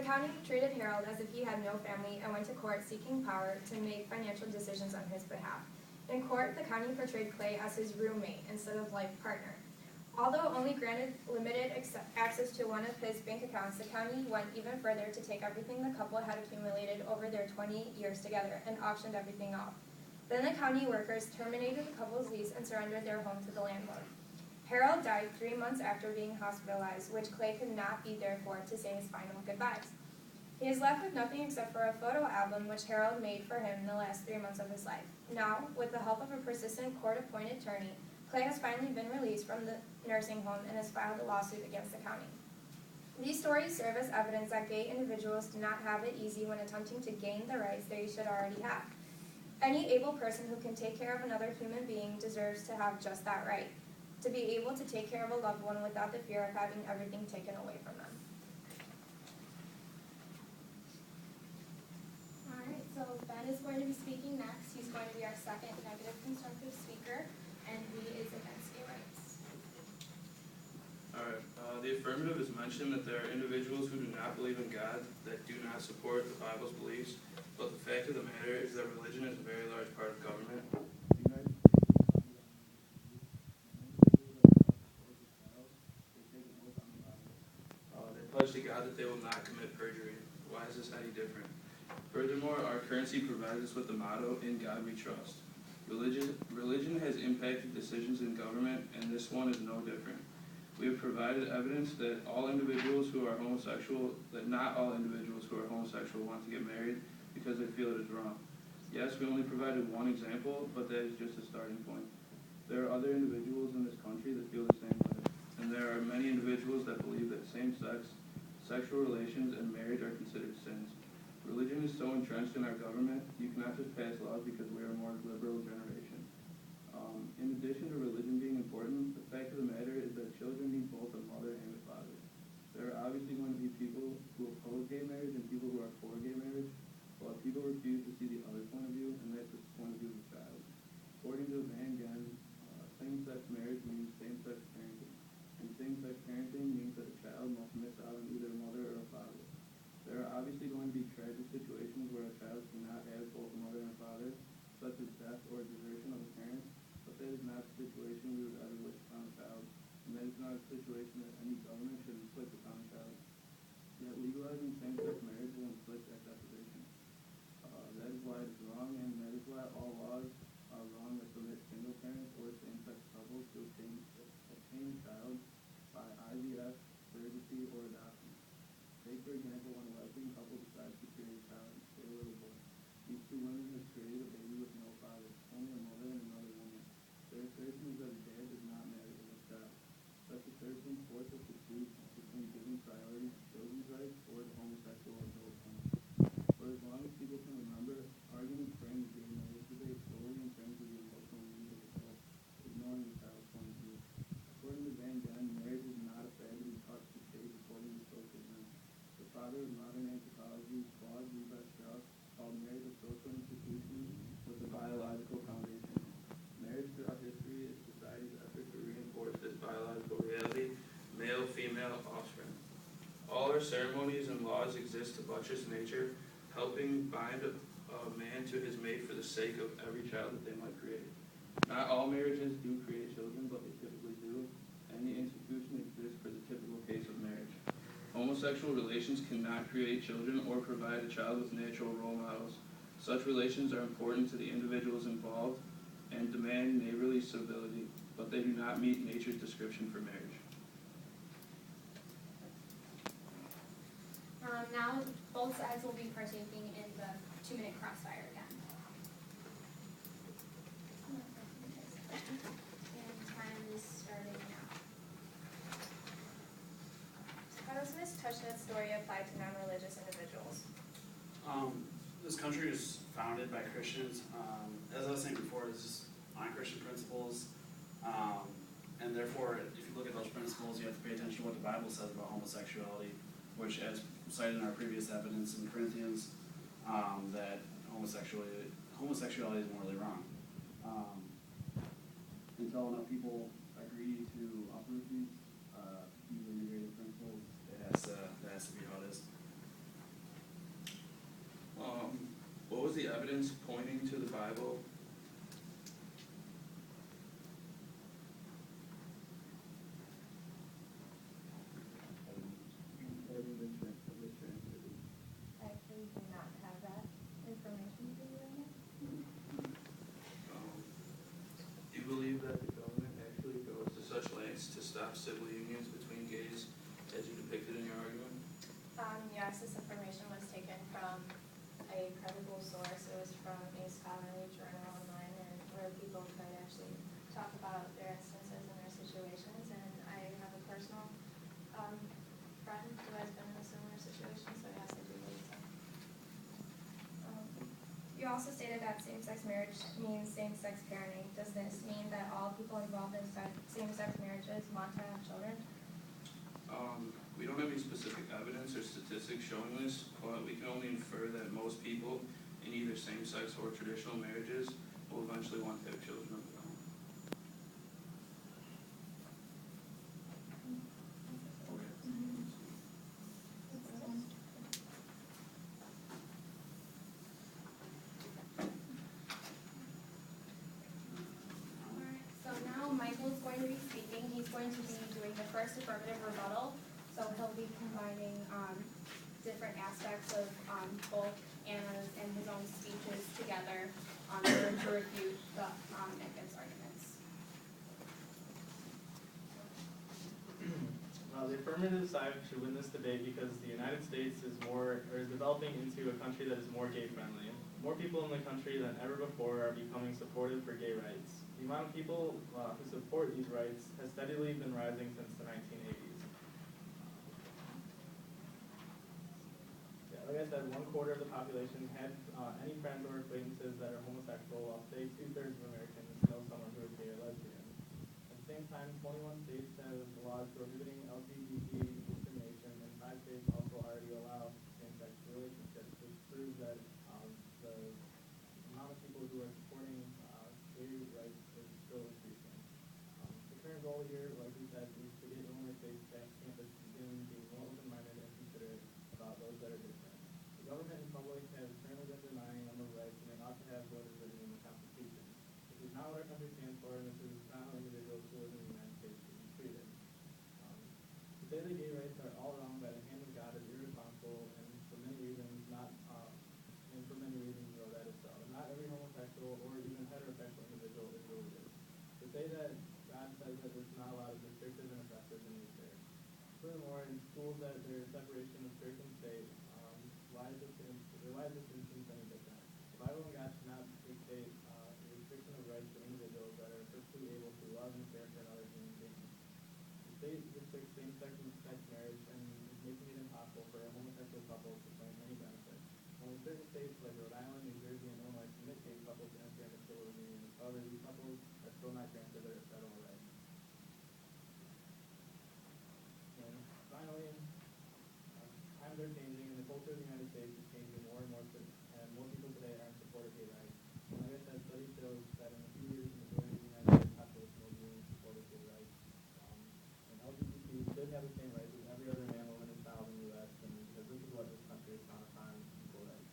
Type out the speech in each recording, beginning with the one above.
county treated Harold as if he had no family and went to court seeking power to make financial decisions on his behalf. In court, the county portrayed Clay as his roommate instead of life partner. Although only granted limited access to one of his bank accounts, the county went even further to take everything the couple had accumulated over their 20 years together and auctioned everything off. Then the county workers terminated the couple's lease and surrendered their home to the landlord. Harold died 3 months after being hospitalized, which Clay could not be there for to say his final goodbyes. He is left with nothing except for a photo album which Harold made for him in the last 3 months of his life. Now, with the help of a persistent court-appointed attorney, Clay has finally been released from the nursing home and has filed a lawsuit against the county. These stories serve as evidence that gay individuals do not have it easy when attempting to gain the rights they should already have. Any able person who can take care of another human being deserves to have just that right, to be able to take care of a loved one without the fear of having everything taken away from them. Alright, so Ben is going to be speaking next. He's going to be our second negative constructive speaker, and he is against gay rights. Alright, the affirmative is mentioned that there are individuals who do not believe in God, that do not support the Bible's beliefs, but the fact of the matter is that religion is a very large part of government. They pledge to God that they will not commit perjury. Why is this any different? Furthermore, our currency provides us with the motto, "In God we trust." Religion has impacted decisions in government, and this one is no different. We have provided evidence that not all individuals who are homosexual want to get married because they feel it is wrong. Yes, we only provided one example, but that is just a starting point. There are other individuals in this country that feel the same way, and there are many individuals that believe that same-sex sexual relations and marriage are considered sins. Religion is so entrenched in our government, you cannot just pass laws because we are a more liberal generation. In addition to religion being important, the fact of the matter is that children need both a mother and a father. There are obviously going to be people who oppose gay marriage and people who are for gay marriage, while people refuse to see the other point of view, and that's the point of view of the child. According to Van Gen, same-sex marriage means same-sex parenting, and same-sex parenting means that a child must miss out on either a mother or a father. There are obviously going to be tragic situations where a child cannot have both a mother and a father, such as death or desertion of a parent, but that is not the situation we would ever wish upon a child, and that is not a situation that any government should inflict upon a child. Yet legalizing same-sex marriage will inflict that deprivation. That is why it is wrong, and that is why all laws are wrong that permit single parents or same-sex couples to obtain a child by IVF, surrogacy, or adoption. Take, for example, when a lesbian couple decides to create a child, say a little boy. These two women have created a baby with no father, only a mother and another woman. Their assertion is that a dad does not matter to this child. Such assertions force us to choose between giving priority to children's rights or to homosexual adult rights. For as long as people can remember, arguments frame the gay marriage debate solely in terms of the emotional needs of adults, ignoring the child's point of view. According to Van Gen, marriage is not a fad to be touched to shape according to social norms. The father of modern anthropology, Claude Levi-Strauss, called marriage a social institution with a biological foundation. Marriage throughout history is society's effort to reinforce this biological reality, male-female offspring. All our ceremonies and laws exist to buttress nature, helping bind a man to his mate for the sake of every child that they might create. Not all marriages do create children, but they typically do, and the institution exists for the typical case of marriage. Homosexual relations cannot create children or provide a child with natural role models. Such relations are important to the individuals involved and demand neighborly civility, but they do not meet nature's description for marriage. Now, both sides will be partaking in the 2-minute crossfire again. And time is starting now. How does Ms. Tushnet's story apply to non-religious individuals? This country is founded by Christians. As I was saying before, it's just on Christian principles. And therefore, if you look at those principles, you have to pay attention to what the Bible says about homosexuality, which, as cited in our previous evidence in Corinthians, that homosexuality is morally wrong. Until enough people agree to uproot these integrated principles, that has to be how it is. was the evidence pointing to the Bible? I actually do not have that information for you right now. Do you believe that the government actually goes to such lengths to stop civil unions between gays as you depicted in your argument? Yes, this information was taken from a credible source. It was from a scholarly journal online, and where people could actually talk about their instances and their situations. And I have a personal friend who has been in a similar situation, so yes, I do believe so. You also stated that same-sex marriage means same-sex parenting. Does this mean that all people involved in same-sex marriages want to have children? We don't have any specific evidence or statistics showing this, but we can only infer that most people in either same-sex or traditional marriages will eventually want to have children of their own. Alright, so now Michael's going to be speaking. He's going to be doing the first affirmative rebuttal. So he'll be combining different aspects of both Anna's and his own speeches together in order to refute the against arguments. The affirmative side should win this debate because the United States is developing into a country that is more gay friendly. More people in the country than ever before are becoming supportive for gay rights. The amount of people who support these rights has steadily been rising since the 1980s. Like I said, 1/4 of the population had any friends or acquaintances that are homosexual, while today 2/3 of Americans know someone who is gay or lesbian. At the same time, 21 states have laws prohibiting LGBT discrimination, and 5 states also already allow same-sex relationships, which proves that the amount of people who are supporting gay rights is still increasing. The current goal here, like we said, is to get Illinois State campus to begin being more open-minded and considerate about those that are different. The government and public have currently been denying them of rights, and they ought to have what is written in the Constitution. This is not what our country stands for, and this is not how individuals who live in the United States should be treated. To say that gay rights are all wrong by the hand of God is irresponsible, and for many reasons, that is so. Not every homosexual or even heterosexual individual is religious. To say that God says that it's not allowed is restrictive and oppressive in nature. Furthermore, in schools that there is separation of church and state, why is this instance any different? The Bible and God should not dictate the restriction of rights to individuals that are perfectly able to love and care for another human being. The state restricts same-sex marriage and is making it impossible for a homosexual couple to claim any benefit. Only certain states like Rhode Island, New Jersey, and Illinois permit gay couples to enter into civil unions. However, these couples are still not granted their federal rights. And finally, times are changing, and the culture of the United States is changing more and more, and more people today are in support of gay rights. And like I said, study shows that in a few years, the majority of the United States population will be in support of gay rights. And LGBT should have the same rights as every other man, woman, and child in the U.S., and because this is what this country is founded upon, equal rights.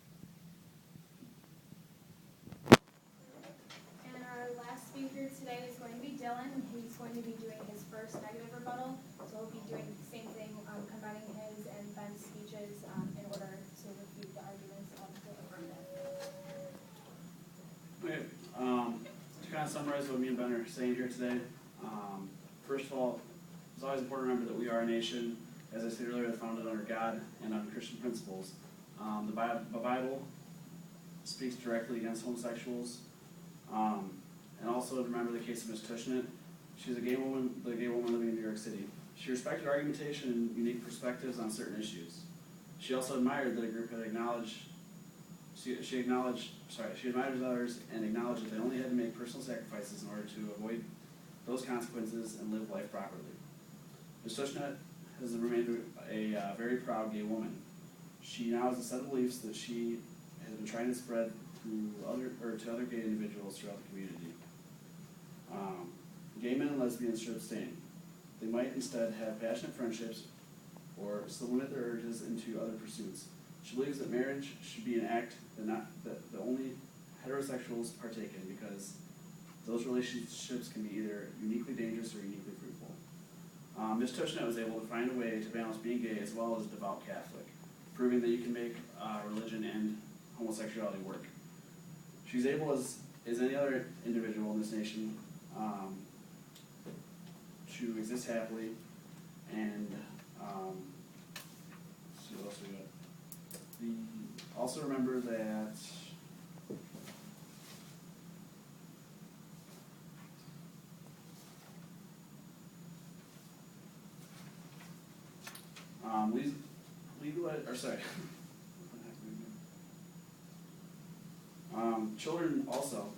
And our last speaker today is going to be Dylan. He's going to be doing his first negative rebuttal. So he'll be doing the same thing, combining his and Ben's speeches in order to refute the arguments of the affirmative. Okay, to kind of summarize what me and Ben are saying here today, first of all, it's always important to remember that we are a nation, as I said earlier, founded under God and on Christian principles. The Bible speaks directly against homosexuals, and also remember the case of Ms. Tushnet. She's a gay woman living in New York City. She respected argumentation and unique perspectives on certain issues. She also admired that a group had acknowledged. She admired others and acknowledged that they only had to make personal sacrifices in order to avoid those consequences and live life properly. Ms. Tushnet has remained a very proud gay woman. She now has a set of beliefs that she has been trying to spread to other gay individuals throughout the community. Gay men and lesbians should abstain. They might instead have passionate friendships or still limit their urges into other pursuits. She believes that marriage should be an act that only heterosexuals partake in because those relationships can be either uniquely dangerous or uniquely fruitful. Ms. Tushnet was able to find a way to balance being gay as well as a devout Catholic, proving that you can make religion and homosexuality work. She's able, as any other individual in this nation, to exist happily and let's see what else we got. Also remember that children also,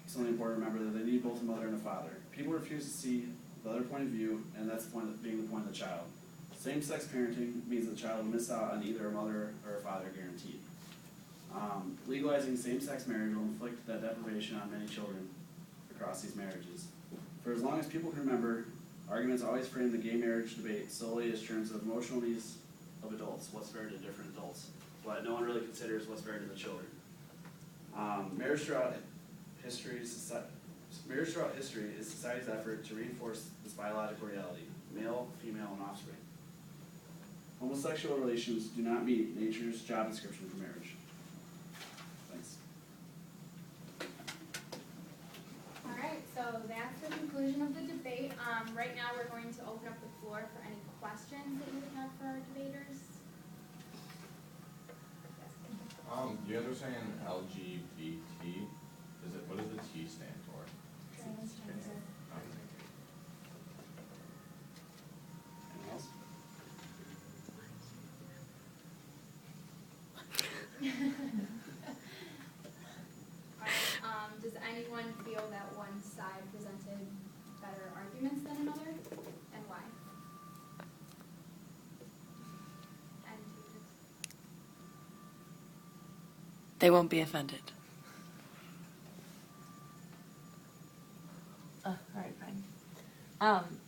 something important to remember, that they need both a mother and a father. People refuse to see the other point of view, and that's the point being the point of the child. Same-sex parenting means the child will miss out on either a mother or a father guaranteed. Legalizing same-sex marriage will inflict that deprivation on many children across these marriages. For as long as people can remember, arguments always frame the gay marriage debate solely as terms of emotional needs of adults, what's fair to different adults, but no one really considers what's fair to the children. Marriage throughout history is society's effort to reinforce this biological reality, male, female, and offspring. Homosexual relations do not meet nature's job description for marriage. Thanks. All right, so that's the conclusion of the debate. Right now, we're going to open up the floor for any questions that you would have for our debaters. Do you understand LGBT? What does the T stand for? Transgender. Anyone else? All right, does anyone feel that one side presented better arguments than another, and why? And They won't be offended. All right, fine.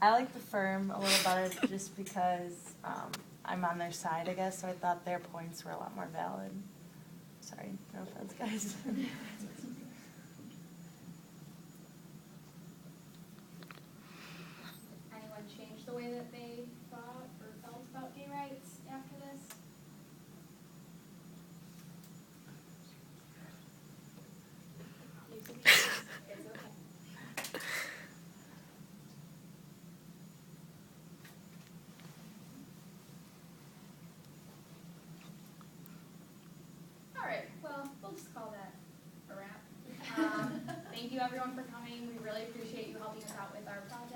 I like the firm a little better just because I'm on their side, I guess, so I thought their points were a lot more valid. Sorry, no offense, guys. anyone change the way that they thought or felt about gay rights after this? It's okay. All right, well, we'll just call that a wrap. Thank you everyone for coming. We really appreciate you helping us out with our project.